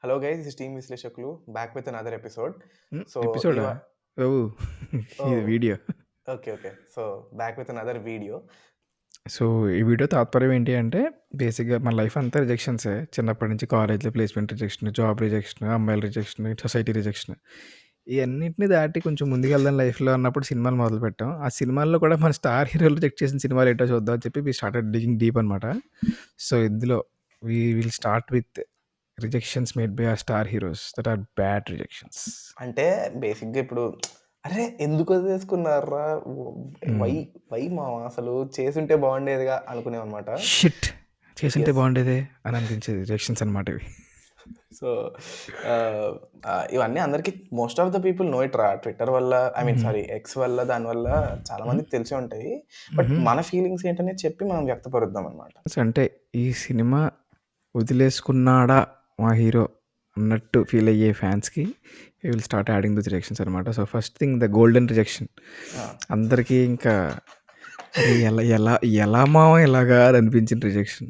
Hello guys, this is team విశ్లేషకులు back with another episode. So ఎపిసోడా? ఇవా oh! Oh ఇది video. Okay okay. So back with another video. So, ఈ video తాత్పర్యం ఏంటి అంటే, బేసిక్‌గా మన లైఫ్ అంతా రిజెక్షన్సే. చిన్నప్పటి నుంచి కాలేజ్‌లో ప్లేస్‌మెంట్ రిజెక్షన్, జాబ్ రిజెక్షన్, అమ్మాయిల రిజెక్షన్, సొసైటీ రిజెక్షన్. ఇయన్నిటిని దాటి కొంచెం ముందుకెళ్దాం లైఫ్‌లో అన్నప్పుడు సినిమాలు మొదలుపెట్టాం. ఆ సినిమాల్లో కూడా మన స్టార్ హీరోలు రిజెక్ట్ చేసిన సినిమాలేంటో చూద్దాం అని చెప్పి వి స్టార్టెడ్ డిగింగ్ డీప్ అనమాట. సో, ఇందులో we will start with rejections made by our star heroes that are bad rejections. అంటే బేసిక్గా ఇప్పుడు అరే ఎందుకు వదిలేసుకున్నారా, వై హ్మ్. వై మా అసలు చేసుంటే బాగుండేదిగా అనుకునేవన్నమాట. షిట్! చేసుంటే ఎస్. బాగుండేదే అని అనిపించేది రియాక్షన్స్ అనమాట ఇవి. సో ఇవన్నీ అందరికీ most of the people know it రా, ట్విట్టర్ వల్ల, ఐ మీన్ హుహు. సారీ ఎక్స్ వల్ల, దానివల్ల చాలా హ్మ్. మందికి తెలిసే ఉంటాయి. బట్ హుహు. మన ఫీలింగ్స్ ఏంటనేది చెప్పి మనం వ్యక్తపరుద్దాం అనమాట. అంటే ఈ సినిమా వదిలేసుకున్నాడా మా హీరో అన్నట్టు ఫీల్ అయ్యే ఫ్యాన్స్‌కి we will start adding those rejections అనమాట. So, first thing the golden rejection. అందరికీ ఇంకా అరే! ఎలా ఎలా ఎలా మామ ఇలాగా అని అనిపించిన రిజెక్షన్.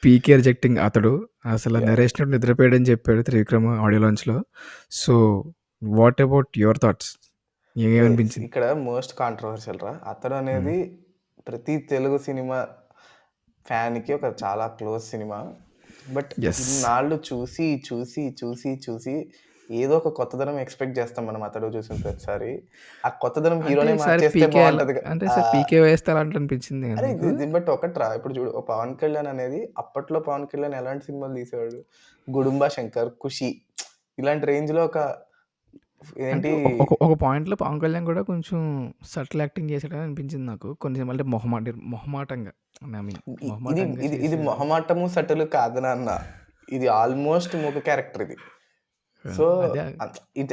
పీకే రిజెక్టింగ్ అతడు. అసలు యా. నరేష్ నిద్రపోయాడని చెప్పాడు త్రివిక్రమ్ ఆడియో లాంచ్‌లో. So, what about your thoughts? ఏమనిపించింది? ఇక్కడ మోస్ట్ కాంట్రవర్షియల్ రా. అతడు హ్మ్. అనేది ప్రతి తెలుగు సినిమా ఫ్యాన్‌కి ఒక చాలా క్లోజ్ సినిమా. But yes. ఇన్నాళ్ళు చూసి, చూసి, చూసి, చూసి ఏదో ఒక కొత్తదనం ఎక్స్‌పెక్ట్ చేస్తాం మనం అతడు చూసిన ప్రతిసారి. ఆ కొత్తదనం అంటే హీరోనే ఈసారి మార్చేస్తే పీకే బావుంటదిగా. ఈసారి పీకే వేస్తే అలాంటి అనిపించింది కదా అరే నీకు? బట్ ఒకట్రా, ఇప్పుడు చూడు, ఓ 'పవన్ కళ్యాణ్' అనేది అప్పట్లో 'పవన్ కళ్యాణ్' ఎలాంటి సినిమాలు తీసేవాడు? 'గుడుంబా శంకర్', 'ఖుషి' ఇలాంటి రేంజ్‌లో ఒక అంటే ఏంటి. ఒక ఒక ఒక పాయింట్‌లో పవన్ కళ్యాణ్ కూడా కొంచెం సటిల్ యాక్టింగ్ చేసాడని అనిపించింది నాకు. కొన్ని సినిమాలు అంటే మొహమాటంగా ఐ మీన్ ఇది మొహమాటంగా ఇది ఇది చేసాడు. మొహమాటము, సటిల్ కాదు నాన్న. ఇది ఆల్మోస్ట్ మూక క్యారెక్టర్ ఇది. సో, అదే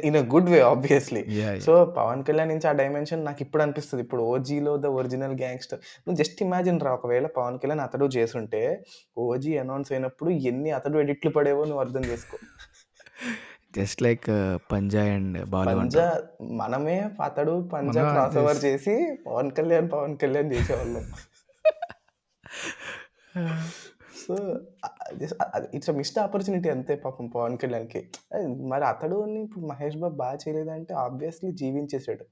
in a good way obviously. Yeah! So, yeah! 'Pavan Kalyan' నుంచి ఆ డైమెన్షన్ నాకిప్పుడు అనిపిస్తది. ఇప్పుడు 'ఓజీలో' ద ఒరిజినల్ గ్యాంగ్‌స్టర్, నువ్వు జస్ట్ ఇమాజిన్ రా, ఒకవేళ 'పవన్ కళ్యాణ్' అతడు చేసుంటే 'ఓజీ' అనౌన్స్ అయినప్పుడు ఎన్ని అతడు ఎడిట్లు పడేవో నువ్వు అర్థం చేసుకో. Just like 'Panjaa' and 'Balu' 'Panjaa' అంటావా? మనమే అతడు 'పంజా' మనం క్రాస్ ఓవర్ జస్ట్ చేసి 'పవన్ కళ్యాణ్' చేసేవాళ్ళం. So, it's a missed opportunity అంతే పాపం 'పవన్ కళ్యాణ్‌కి.' మరి అతడుని ఇప్పుడు 'మహేష్ బాబు' చేయలేదంటే ఆబ్వియస్‌లీ జీవించేసాడు.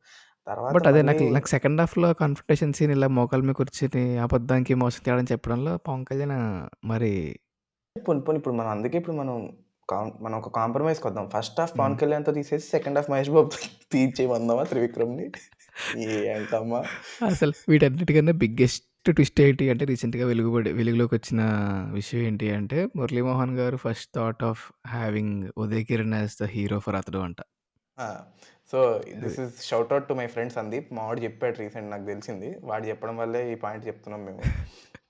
తర్వాత బట్ అదే మళ్ళీ నాకు నాకు సెకండ్ హాఫ్‌లో కన్ఫrontation సీన్ ఇలా మోకాళ్ళ మీద కూర్చొని అబద్ధానికి మోసం తేడా చెప్పడంలో పవన్ కళ్యాణ్ మరి పోనీ పోనీ ఇప్పుడు మనం అందుకే ఇప్పుడు మనం ఒక కాంప్రమైజ్‌కి వద్దాం. ఫస్ట్ హాఫ్ హ్మ్. 'పవన్ కళ్యాణ్‌తో తీసేసి సెకండ్ హాఫ్ 'మహేష్ బాబు'తో తీయించేయమందామా 'త్రివిక్రమ్‌ని'? ఏంటమ్మా! అసలు వీటన్నిటికన్నా బిగ్గెస్ట్ ట్విస్ట్ ఏంటి అంటే రీసెంట్‌గా వెలుగులోకొచ్చిన విషయం ఏంటి అంటే 'Muralimohan' garu first thought of having 'Uday Kiran' as the hero for 'Athadu' అంట. ఆ! సో, అది. This is shout out to my friend Sandeep. మా వాడు చెప్పాడు రీసెంట్, నాకు తెలిసింది. వాడు చెప్పడం వల్లే ఈ పాయింట్ చెప్తున్నాం మేము.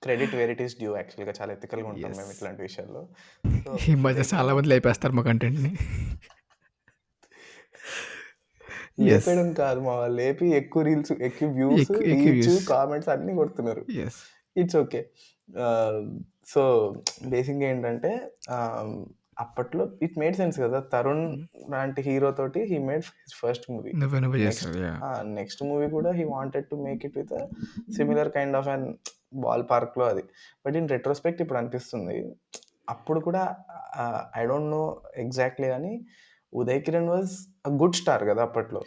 Credit where it is due యాక్చువల్‌గా. చాలా ఎథికల్‌గా ఉంటాం యెస్. మేము ఇట్లాంటి విషయాల్లో. సో, ఈ మధ్య ఉదయ్ చాలా కిరణ్ మంది లేపేస్తారు మా కంటెంట్‌ని. యెస్. లేపేయడం కాదు మావా, లేపి ఎక్కువ రీల్స్, ఎక్కువ వ్యూస్, ఎక్కువ రీచ్, వ్యూస్. కామెంట్స్ అన్నీ కొడుతున్నారు. యెస్. It's okay. ఆహ్, సో, బేసిక్‌గా ఏంటంటే ఆహ్, అప్పట్లో ఇట్ మేడ్ సెన్స్ కదా! తరుణ్ హ్మ్. లాంటి హీరో తోటి he made his first movie. నువ్వే నెక్స్ట్ చేసావు. యాహ్! నెక్స్ట్ మూవీ కూడా he wanted to make it with similar kind of an ball పార్క్‌లో అది. బట్ ఇన్ రెట్రోస్పెక్ట్ ఇప్పుడు అనిపిస్తుంది. అప్పుడు కూడా ఐ డోంట్ నో ఎగ్జాక్ట్‌లీ గానీ 'Uday Kiran' was a good star కదా అప్పట్లో.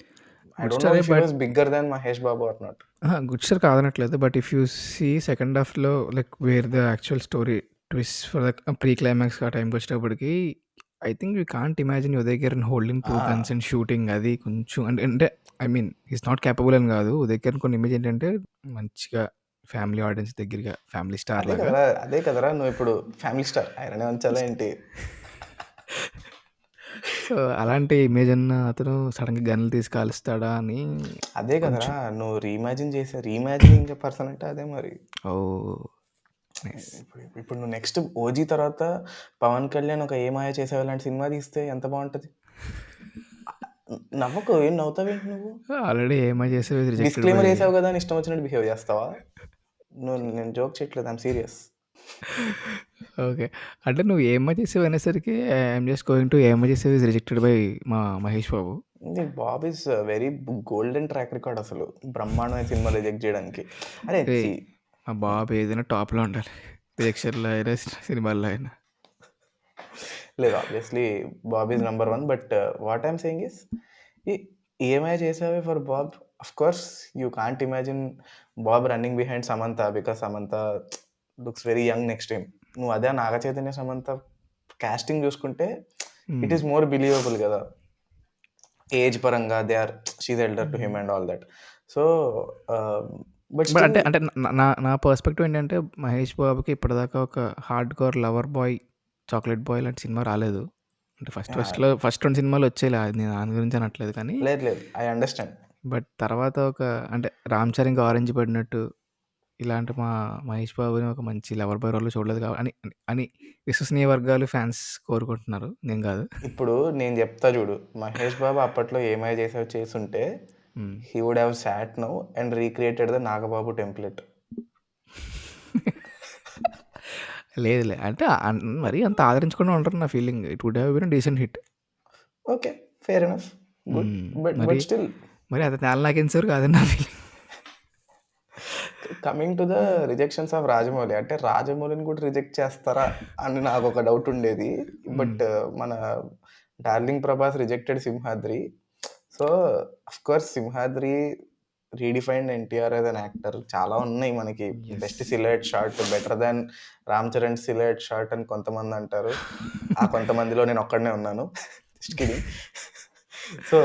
ఐ గుడ్ డోంట్ నో స్టారే if he but was bigger than 'Mahesh Babu' or not. Aha! Good star కాదనట్లేదు. But if you see second హాఫ్‌లో like where the actual story twist for the pre climax ఆ టైంకొచ్చేటప్పటికి I think you can't imagine Uday Kiran holding 2 guns ah! And shooting అది కొంచెం అంటే I mean he is not capable అని కాదు. ఉదయ్ కిరణ్ కొన్ని image ఏంటంటే మంచిగా ఫ్యామిలీ ఆడియన్స్ దగ్గరగా ఫ్యామిలీ స్టార్ లాగా. అదే కదరా! నువ్విప్పుడు ఫ్యామిలీ స్టార్ ఆయననే ఉంచాలా ఏంటి? సో, అలాంటి ఇమేజ్ ఉన్న అతను సడెన్‌గా గన్‌లు తీసి కాలుస్తాడా అని అదే కదరా! కొంచెం నువ్వు రీఇమాజినింగ్ ఎ పర్సన్ అంటే అదే మరి. ఓహ్! నైస్. ఇప్పుడు నువ్వు నెక్స్ట్ 'ఓజీ' తర్వాత 'పవన్ కళ్యాణ్' ఒక 'ఏ మాయ చేసావే' లాంటి సినిమా తీస్తే ఎంత బావుంటది? నవ్వకు, ఏం నవ్వుతావేంటి నువ్వు? ఆల్రెడీ ఏమై చేసావు రిజెక్టెడ్ బై డిస్క్లైమర్ ఏసావు గదా అని ఇష్టం వచ్చినట్టు బిహేవ్ చేస్తావా? నేను జోక్ చేయట్లేదు. I'm serious. ఓకే. అంటే నువ్వు ఏమ్మ చేసావు అనేసరికి ఐయామ్ జస్ట్ గోయింగ్ టు ఏమ్మ చేసావు ఈస్ రిజెక్టెడ్ బై మా మహేష్ బాబు. ఇది 'Bob' is very golden track record అసలు. బ్రహ్మాండమైన సినిమాలు రిజెక్ట్ జేయడానికి. అరే రేయ్! మా బాబు ఏదైనా టాప్‌లో ఉండాలి. రిజెక్షన్‌లో అయినా, సినిమాల్లో అయినా. లేదు obviously Bob is number one. But what I'm saying is ఏమై చేసావే for Bob. Of course you can't imagine Bob running behind Samantha because Samantha looks very young next time. నువ్వు అదే నాగ చైతన్య సమంత కాస్టింగ్ చూసుకుంటే ఇట్ ఈస్ మోర్ బిలీవబుల్ కదా, age పరంగా they are she's elder to him and all that. So but but still అంటే అంటే నా నా perspective ఏంటంటే మహేష్ బాబుకి ఇప్పటిదాకా ఒక hard core lover boy, chocolate boy లాంటి సినిమా రాలేదు. అంటే ఫస్ట్ 2 సినిమాలు వచ్చేలే, అది నేను దాని గురించి అనట్లేదు కానీ. లేదు లేదు ఐ అండర్స్టాండ్. బట్ తర్వాత ఒక అంటే రామ్ చరణ్కి ఆరెంజ్ పడినట్టు ఇలాంటి మహేష్ బాబుని ఒక మంచి లవర్ బాయ్ రోల్లో చూడలేదు అని అని అని విశ్వసనీయ వర్గాలు ఫ్యాన్స్ కోరుకుంటున్నారు, నేను కాదు. ఇప్పుడు నేను చెప్తా చూడు, మహేష్ బాబు అప్పట్లో ఏమై చేసావు చేసుంటే he would have sat now and recreated the Nagababu template. లేదులే అంటే మరీ అంత ఆదరించకుండా ఉంటారు నా feeling. It would have been decent hit. Okay fair enough good. But మరి బట్ స్టిల్ మరి అది నేల నాకేసారు కాదని నా feeling. Coming to the rejections of Rajamouli, అంటే రాజమౌళిని కూడా రిజెక్ట్ చేస్తారా అని నాకు ఒక డౌట్ ఉండేది. బట్ మన darling Prabhas rejected Simhadri. So of course Simhadri redefined NTR as an actor. చాలా ఉన్నాయి మనకి. Best silhouette shot, better than Ram Charan silhouette shot అని కొంతమంది అంటారు. ఆ కొంతమందిలో నేను ఒక్కడనే ఉన్నాను. Just kidding. So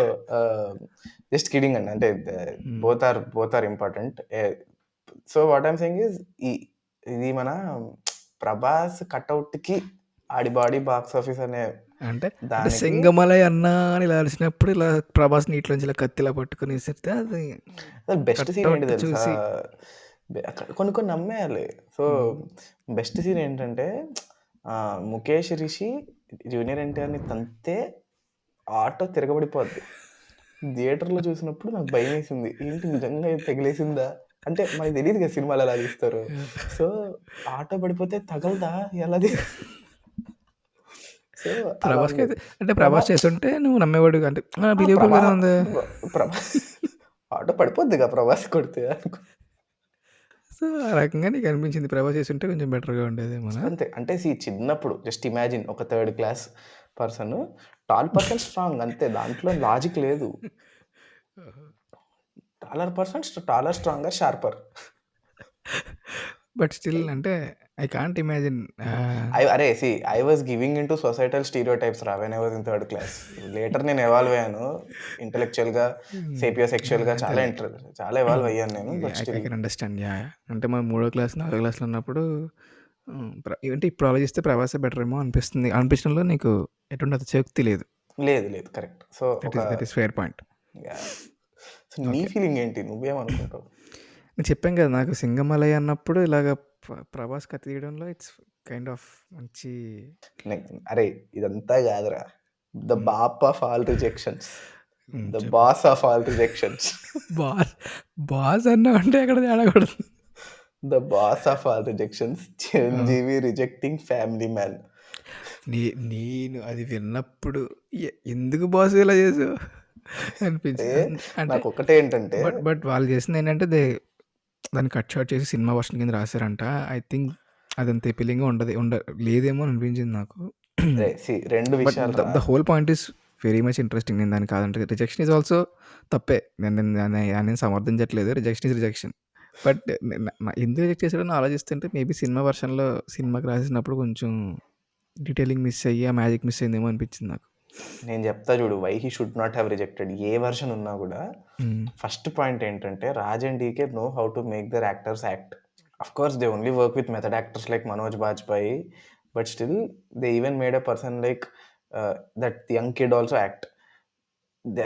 just kidding అండి, అంటే both are important. So what I'm saying is ఇది మన ప్రభాస్ కట్అవుట్కి ఆడి బాడీ బాక్స్ ఆఫీస్ అనే అంటే దానికి సింగమలై అన్నా అని ఇలా అరిచినప్పుడు ఇలా ప్రభాస్ నీటిలోంచి ఇలా కత్తిలా పట్టుకుని ఇస్తే అది బెస్ట్ సీన్ ఏంటి కట్అవుట్ తెలుసా, చూసి అక్కడ కొన్ని కొన్ని నమ్మేయాలి. సో బెస్ట్ సీన్ ఏంటంటే ముఖేష్ రిషి జూనియర్ ఎన్టీఆర్ని తంతే ఆటో తిరగబడిపోద్ది. థియేటర్లో చూసినప్పుడు నాకు భయం వేసింది, ఏంటి నిజంగా ఇది తగిలేసిందా అంటే మనకి తెలియదు కదా సినిమాలు ఎలా తీస్తారు. సో ఆటో పడిపోతే తగలదా ఎలాది. సో అలా ప్రభాస్కి ఉండేది. అయితే అంటే ప్రభాస్ చేస్తుంటే నువ్వు నమ్మేవాడు అంటే బిలీవబుల్ ప్రభా గానే ఉంది. ప్రభాస్ ఆటో పడిపోద్దిగా ప్రభాస్ కొడితే అనుకో. సో ఆ రకంగా నీకు అనిపించింది ప్రభాస్ చేస్తుంటే కొంచెం బెటర్గా ఉండేది మన. అంతే అంటే చిన్నప్పుడు జస్ట్ ఇమాజిన్ ఒక third class person, tall person strong అంతే, దాంట్లో లాజిక్ లేదు. Taller person taller stronger sharper. But still అంటే ఐ కాంట్ ఇమాజిన్. అరే I was giving in to societal stereotypes రా when I was in third class. Later నేను evolve అయ్యాను ఇంటెలెక్చువల్గా, సేపియో సెక్షువల్గా, చాలా ఎవాల్వ్ అయ్యాను నేను. But I still can understand. Yeah అంటే మనం 3వ క్లాస్ 4వ క్లాస్లో ఉన్నప్పుడు అంటే ఇప్పుడు ఆలోచిస్తే ప్రభాసే బెటర్ ఏమో అనిపించడంలో నీకు ఎటువంటి అతిశయోక్తి లేదు. లేదు లేదు correct. So that is fair point. నీ ఫీలింగ్ ఏంటి, నువ్వేమనుకుంటావు? నేను చెప్పాను కదా, నాకు సింగమలై అన్నప్పుడు ఇలాగ ప్రభాస్ కత్తి తీయడంలో ఇట్స్ కైండ్ ఆఫ్ మంచి. అరే ఇదంతా కాదురా, ద బాప్ of all rejections, the boss of all rejections. Boss అన్నా అంటే ఎక్కడ తేడా కొడుతుంది. The boss of all rejections, Chiranjeevi rejecting family man. నేను అది విన్నప్పుడు ఎందుకు బాస్ ఇలా చేసావు అనిపించింది. అంటే నాకు ఒకటే ఏంటంటే బట్ వాళ్ళు చేసింది ఏంటంటే దాన్ని కట్ షాట్ చేసి సినిమా వర్షన్ కింద రాశారంట. ఐ థింక్ అదంత ఎపిలింగ్గా లేదేమో అని అనిపించింది నాకు. రెండు విషయాలు. The whole point is very much interesting. నేను దాన్ని కాదంటే రిజెక్షన్ ఈజ్ ఆల్సో తప్పే, నేను సమర్థించట్లేదు. Rejection is rejection. బట్ ఎందుకు రిజెక్ట్ చేశాడని ఆలోచిస్తుంటే మేబీ సినిమా వర్షన్లో సినిమాకి రాసినప్పుడు కొంచెం డీటెయిలింగ్ మిస్ అయ్యి ఆ మ్యాజిక్ మిస్ అయిందేమో అనిపించింది నాకు. నేను చెప్తా చూడు, why he should not have rejected. ఏ వర్షన్ ఉన్నా కూడా ఫస్ట్ పాయింట్ ఏంటంటే Raj and DK know how to make their actors act. Of course they only work with method actors like Manoj Bajpayee, but still they even made a person like that young kid also act.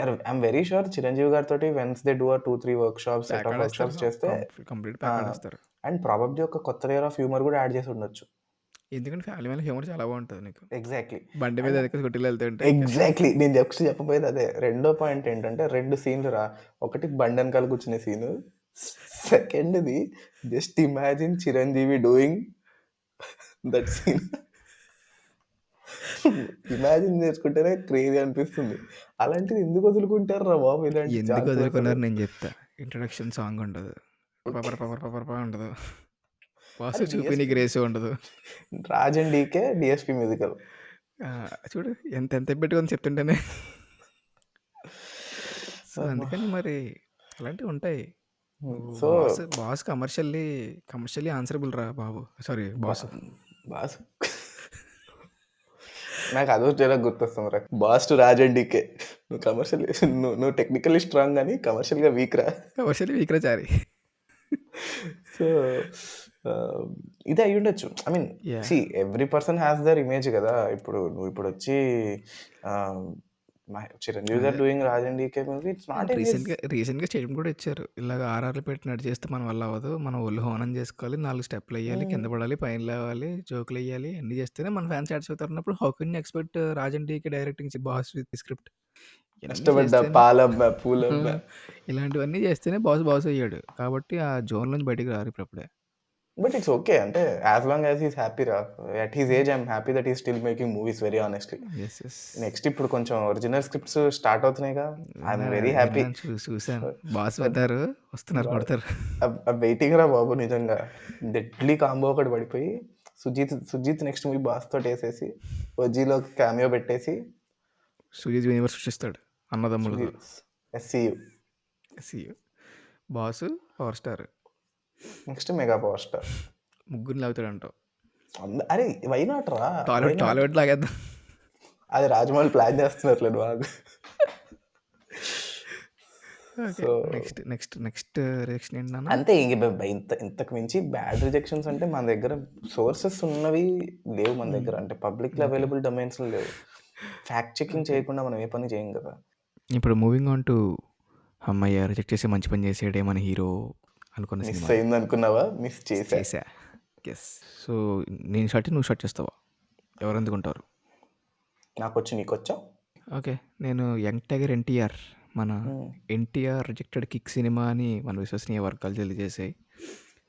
I'm very sure Chiranjeevi గారితో once they do 2-3 workshops, set of workshops చేస్తే complete pack ఇస్తారు. And probably ఒక కొత్త layer of humour కూడా add చేసి ఉండొచ్చు. ఎందుకంటే family man humour చాలా బాగుంటుంది నీకు. ఎగ్జాక్ట్లీ బండి మీద ఎక్కడ కొట్టిలు వెళ్తుంటే. ఎగ్జాక్ట్లీ నేను చెప్పబోయేది అదే. రెండో పాయింట్ ఏంటంటే 2 సీన్లు రా. ఒకటి బండి వెనకాల కూర్చునే సీను, సెకండ్ది just imagine Chiranjeevi doing that scene. Imagine చేసుకుంటేనే క్రేజీ అనిపిస్తుంది. అలాంటిది ఎందుకు వదులుకుంటారు రా బాబు? ఇలాంటి ఎందుకు వదులుకున్నారు నేను చెప్తా. ఇంట్రడక్షన్ సాంగ్ ఉండదు, పవర్ పవర్ పవర్ పవర్ ఉండదు, వాసు చూపి నీకు రేసు ఉండదు. Raj and DK DSP musical. చూడు ఎంత ఎంత పెట్టుకొని చెప్తుంటేనే. సో, అబ్బా! అందుకని మరి అలాంటివి ఉంటాయి. నువ్వు సో, బాస్ కమర్షియల్లీ ఆన్సరబుల్ రా బాబు. సారీ బా బాసు. బాస్ నాకు అదో డైలాగ్ గుర్తొస్తుందిరా. 'Boss to Raj and DK.' నువ్వు కమర్షియల్లీ నువ్వు టెక్నికల్లీ స్ట్రాంగ్ గానీ కమర్షియల్‌గా వీక్ రా. కమర్షియల్లీ వీక్‌రా చారి. సో, ఆహ్, ఇదే అయ్యుండొచ్చు. I mean yeah! See every person has their image గదా! ఇప్పుడు నువ్విప్పుడొచ్చి ఆహ్, 'చిరంజీవి' అదే. Garu doing 'Raj and DK' movie it's not and in his. రీసెంట్‌గా స్టేట్మెంట్ కూడా ఇచ్చారు. ఇలాగ ఆర్ఆర్‌లు పెట్టి నడిచేస్తే మన వల్ల అవ్వదు. మనం ఒళ్ళు హోనం చేసుకోవాలి. 4 స్టెప్పులెయ్యాలి, హ్మ్. కింద పడాలి, పైన లేవాలి, జోకులెయ్యాలి అన్నీ చేస్తేనే మన ఫ్యాన్స్ సాటిస్ఫై అవుతారన్నప్పుడు how can you expect 'Raj and DK' directing boss with script ఇయన్నీ కష్టపడ్డ చేస్తేనే పాలమ్మ, పూలమ్మ. ఇలాంటివన్నీ చేస్తేనే బాస్ అయ్యాడు. కాబట్టి ఆ జోన్ నుంచి బయటికి రారు ఇప్పుడప్పుడే. But it's okay. అంటే as long as he's happy రా. At his hmm. Age I'm happy that he's still making movies very honestly. Yes. Yes. Next ఇప్పుడు కొంచెం ఒరిజినల్ స్క్రిప్ట్స్ స్టార్ట్ అవుతున్నాయిగా. ఐయామ్ వెరీ విన్నాను. హ్యాపీ. విన్నాను. చూసాను. ఫర్ బాస్ ఫర్ వెళ్తారు. వస్తున్నారు బా కొడతారు. వెయిటింగ్ రా బాబు నిజంగా. డెడ్లీ కాంబో ఒకటి పడిపోయి 'సుజిత్' నెక్స్ట్ మూవీ 'బాస్' తోటేసేసి 'ఓజీలో' క్యామియో పెట్టేసి 'సుజీత్ యూనివర్స్' సృష్టిస్తాడు అన్నదమ్ములతో. 'SCU' CU. Boss, power star next 'mega power star.' ముగ్గురిని లాగుతాడంటావు. అరే వై నాట్ రా? Why not? టాలీవుడ్ లాగేద్దాం. అది రాజమౌళి ప్లాన్ చేస్తున్నారులే నువ్వు ఆగు. ఓకే. సో నెక్స్ట్ రియాక్షన్ ఏంటి నాన్న? అంతే ఇంక ఇంతకు మించి బ్యాడ్ రిజెక్షన్స్ అంటే మన దగ్గర సోర్సెస్ ఉన్నవి లేవు మన దగ్గర. అంటే పబ్లిక్‌లో ఓకే. అవైలబుల్ డొమైన్స్‌లో లేవు. Fact checking okay. చేయకుండా మనం ఏ పని చేయం కదా! ఇప్పుడు మూవింగ్ ఆన్ టు హమ్మయ్య! రిజెక్ట్ చేసి మంచి పని చేసాడే మన హీరో అనుకున్న మిస్ సినిమాలు. అయిందనుకున్నావా? మిస్ చేశా. చేశా. యెస్. సో, నేను షర్ట్ నువ్వు షర్ట్ చేస్తావా? ఎవరెందుకుంటారు? నాకొచ్చు నీకొచ్చా? ఓకే. నేను యంగ్ టైగర్ ఎన్టీఆర్. మన హ్మ్. ఎన్టీఆర్ రిజెక్టెడ్ కిక్ సినిమా అని మన విశ్వసనీయ వర్గాలు తెలియజేశాయి.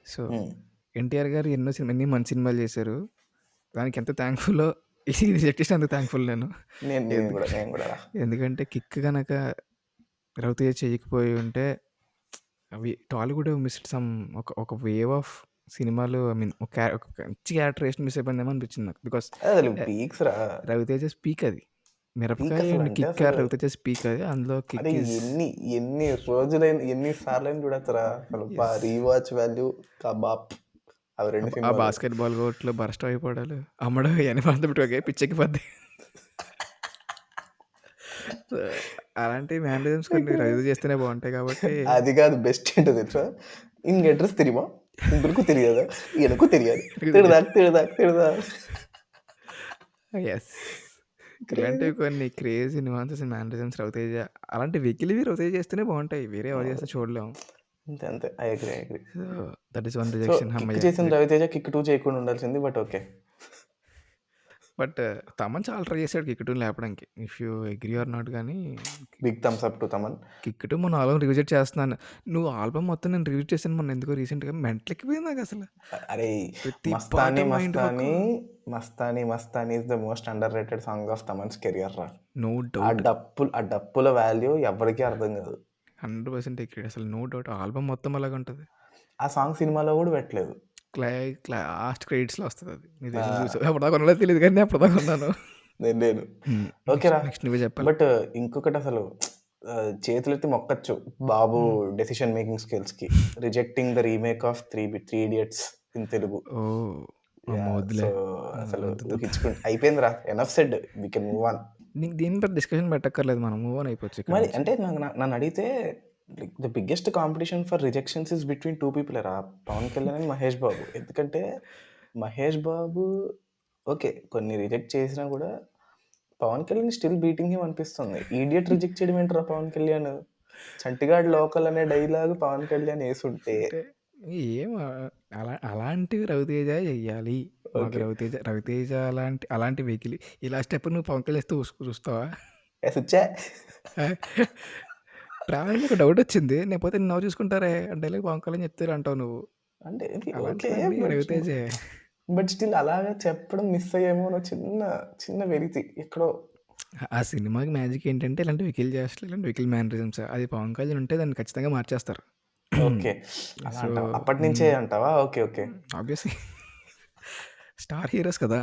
సో, హ్మ్. ఎన్టీఆర్ గారు ఎన్ని మంచి సినిమాలు చేశారు. దానికి ఎంత థాంక్‌ఫుల్లో ఇది రిజెక్ట్ చేసినందుకు థాంక్‌ఫుల్ నేను. నేను ఎందుకు గూడా, నేను గూడా రా. ఎందుకంటే కిక్ గనక రవితేజ చేయకపోయి ఉంటే అవి టాలీవుడ్ మిస్డ్ సమ్ ఒక వేవ్ ఆఫ్ సినిమాలు ఐ మీన్ ఒక మంచి క్యారెక్టరేషన్ మిస్ అయిపోయిందేమో అనిపించింది నాకు. బికాస్ అసలు పీక్స్ రా. రవితేజ పీక్ అది. పీక్ 'మిరపకాయ' అండ్ అసలంటే 'కిక్' అసలు రవితేజ పీక్ అది. అందులో అరే 'కిక్' ఈస్ ఎన్ని రోజులైనా ఎన్ని సార్లైనా చూడొచ్చురా. అసలు యెస్. రీవాచ్ వాల్యూ కబాబ్ అవి 2 ఆ సినిమాలు. బాస్కెట్ బాల్ కోర్ట్‌లో బర్స్ట్ అయిపోవడాలు, అమ్మడు ఇయన్నీ పక్కన పెట్టుకోకే పిచ్చెక్కిపోద్ది. సో, అలాంటి మేనరిజమ్స్ కొన్ని రవితేజ చేస్తేనే బావుంటాయి కాబట్టి అది కాదు బెస్ట్ ఏంటో తెలుసా? ఇన్‌గ అడ్రెస్ தெரியுமா? உங்களுக்கு தெரியாதா? எனக்கும் தெரியாது. నాకు తెలియదు. తిడదా. యెస్. క్రేజీ. ఇలాంటివి కొన్ని crazy nuances and mannerisms Raviteja అలాంటి వెకిలివి రవితేజ చేస్తేనే బావుంటాయి. వేరే ఎవరు చేస్తే చూడలేం. అంతే. I agree. So, that is one so, rejection 'kick' హమ్మయ్య! చేసిన 'రవితేజ' 'కిక్ 2' చేయకుండా ఉండాల్సింది. But okay. బట్ తమన్ చాలా ట్రై చేసాడు 'కిక్ 2'ని లేపడానికి. If you agree or not గానీ big thumbs up to Thaman. 'Kick 2' మొన్న ఆల్బమ్ రివిజిట్ చేస్తున్నాను. నువ్వు ఆల్బమ్ మొత్తం నేను రివిజిట్ చేశాను మొన్న ఎందుకో రీసెంట్‌గా మెంటలెక్కిపోయింది నాకసల. అరేయ్! ప్రతి పాట 'Mastani mind fuck. Mastani, Mastani Mastani' is the most under rated song of Thaman's career రా. No doubt. ఆ డప్పుల వాల్యూ ఎవ్వరికీ అర్థం కాదు. 100% అగ్రీ. అసలు నో డౌట్ ఆల్బమ్ మొత్తం అలాగుంటది. ఆ సాంగ్ సినిమాలో కూడా పెట్టలేదు. క్లై లాస్ట్ క్రెడిట్స్‌లో వస్తదది. నీకు ఆ! తెలిసి చూసావా? అప్పటిదాకా ఉన్నాడో తెలీదు గానీ అప్పటిదాకా ఉన్నాను. నేను. హ్మ్. ఓకేరా. నెక్స్ట్ నువ్వే చెప్పాలి. బట్ ఇంకొకటసలు చేతులెత్తి మొక్కచ్చు బాబు హ్మ్. డెసిషన్ మేకింగ్ స్కిల్స్‌కి. Rejecting the remake of 'three idiots' in Telugu. Oh! అమ్మో! వద్దులే. సో, అసలు వద్దొద్దు. అయిపోయిందిరా. Enough said. We can move on. నీకు దీని మీద డిస్కషన్ పెట్టక్కర్లేదు మనం. మూవ్ ఆన్ అయిపోవచ్చు ఇక్కడి మరి నుంచి. అంటే నన్నడిగితే like the biggest competition for rejections is between 2 పీపులే రా. 'పవన్ కళ్యాణ్' అండ్ 'మహేష్ బాబు.' ఎందుకంటే 'మహేష్ బాబు' ఓకే. కొన్ని రిజెక్ట్ చేసినా కూడా 'Pavan Kalyan' still beating him అనిపిస్తుంది. 'ఈడియట్' రిజెక్ట్ చేయడం ఏంట్రా 'పవన్ కళ్యాణ్'? 'చంటిగాడు లోకల్' అనే డైలాగ్ 'పవన్ కళ్యాణ్' యేసుంటే అంటే ఏం అలాంటివి రవితేజ చెయ్యాలి. మాకు ఓకే. రవితేజ అలాంటి వెకిలి ఇలా స్టెప్ నువ్వు పవన్ కళ్యాణ్ ఇస్తే చూస్తావా? యేసుచ్చే. ట్రావెలింగ్‌లో ఒక డౌటొచ్చింది. లేకపోతే నిన్నెవరు చూసుకుంటారే అంటే డైలాగ్ పవన్ కళ్యాణ్ చెప్తారు అంటావు నువ్వు. అంటే ఇది ఓకే. అలాంటివన్నీ రవితేజే. బట్ స్టిల్ అలాగా చెప్పడం మిస్ అయ్యేమో అన్న చిన్న వెలితి ఎక్కడో. ఆ సినిమాకి మ్యాజిక్ ఏంటంటే ఇలాంటి వెకిలి చేష్టలు, ఇలాంటి వెకిలి మేనరిజమ్స్. అది పవన్ కళ్యాణ్ ఉంటే దాన్ని ఖచ్చితంగా మార్చేస్తారు. ఓకే. అలా సో, అంటావా? అప్పటినుంచే అంటావా? ఓకే. ఆబ్వియస్‌లీ స్టార్ హీరోస్ కదా!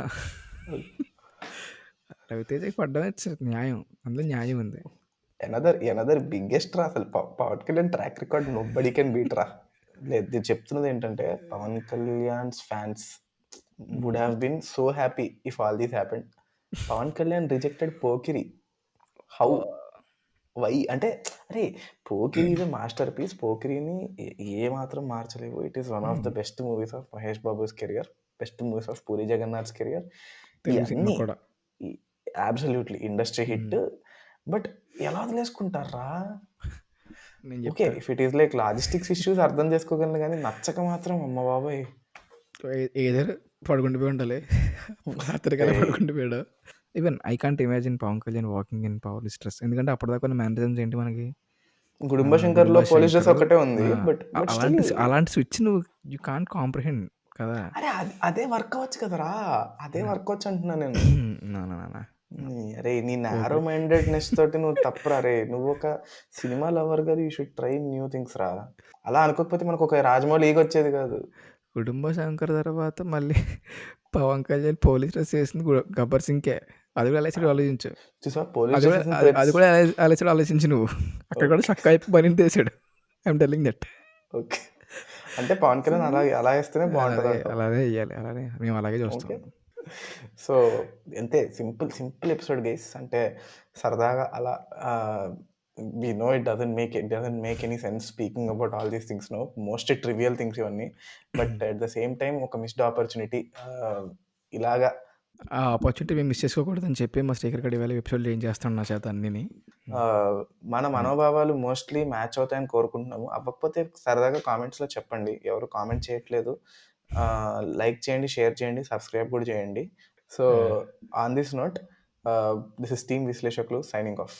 రవితేజకి పడ్డం ఇట్స్ న్యాయం. అందులో న్యాయం ఉంది. ఎనదర్ బిగ్గెస్ట్ రా అసలు Pawan Kalyan track record nobody can beat రా. లేదు నేను చెప్తున్నది ఏంటంటే Pawan Kalyan's fans would have been so happy if all these happened. Pawan Kalyan rejected Pokiri. How? Why? అంటే అరే Pokiri is a masterpiece. పోకిరిని ఏ మాత్రం మార్చలేవు. It is one of the best movies of Mahesh Babu's career, best movies of Puri Jagannath's career. Telugu cinema ఇవన్నీ కూడా. Absolutely industry hit. But ఎలా వదిలేసుకుంటారా? నేను ఓకే, చెప్తా. If it is like logistics issues అర్థం చేసుకోగలను కానీ నచ్చక మాత్రం అమ్మ బాబాయ్. ఏదర్ పడుకుండిపోయి ఉండాలి. రాత్రికల్లా పడుకుండిపోయాడు. Even I can't imagine Pawan Kalyan walking in power stress. ఎందుకంటే అప్పటిదాకా ఉన్న మేనరిజమ్స్ ఏంటి మనకి? గుడుంబ శంకర్లో గుడుంబ పోలీస్ డ్రెస్ శంకర్. ఒకటే ఉంది. బట్ అలాంటి అలాంటి స్విచ్ నువ్వు యూ కాంట్ కాంప్రహెండ్ కదా. అరే అదే వర్క్ అవ్వచ్చు కదరా. అదే వర్క్ అవచ్చు అంటున్నా నేను. అరే నీ నారో మైండెడ్నెస్ తోటి నువ్వు తప్పురా రే. నువ్వు ఒక సినిమా లవర్ కదా, you should try new things రా. అలా అనుకోకపోతే మనకు ఒక రాజమౌళి ఈగ వచ్చేది కాదు. కుటుంబ శంకర్ తర్వాత మళ్ళీ పవన్ కళ్యాణ్ పోలీస్ డ్రెస్ వేసింది గబ్బర్ సింగ్కే. అది కూడా ఆలోచించి ఆలోచించు. చూసా పోలీస్ అది కూడా అది కూడా ఆలోచించి ఆలోచించు నువ్వు. అక్కడ కూడా చక్క అయిపోయి బనిని తీసాడు. I'm telling that. ఓకే, అంటే పవన్ కళ్యాణ్ అలా వేస్తేనే బాగుంటుంది అంటావు. అలానే వేయాలి. అలానే మేము అలాగే చూస్తాం. సో అంతే, సింపుల్ ఎపిసోడ్ గైస్. అంటే సరదాగా అలా we know it doesn't make any sense speaking about all these things no, most trivial things ఇవన్నీ. But at the same time ఒక మిస్డ్ ఆపర్చునిటీ. ఇలాగా ఆ ఆపర్చునిటీ మేము మిస్ చేసుకోకూడదని చెప్పి మా శ్రీకర్ గడి వేళ ఎపిసోడ్లు ఏం చేస్తాను నా చేత అన్నిని. మన మనోభావాలు మోస్ట్లీ మ్యాచ్ అవుతాయని కోరుకుంటున్నాము. అవ్వకపోతే సరదాగా కామెంట్స్లో చెప్పండి. ఎవరు కామెంట్ చేయట్లేదు. లైక్ చేయండి, షేర్ చేయండి, సబ్స్క్రైబ్ కూడా చేయండి. So on this note, this is team విశ్లేషకులు సైనింగ్ ఆఫ్.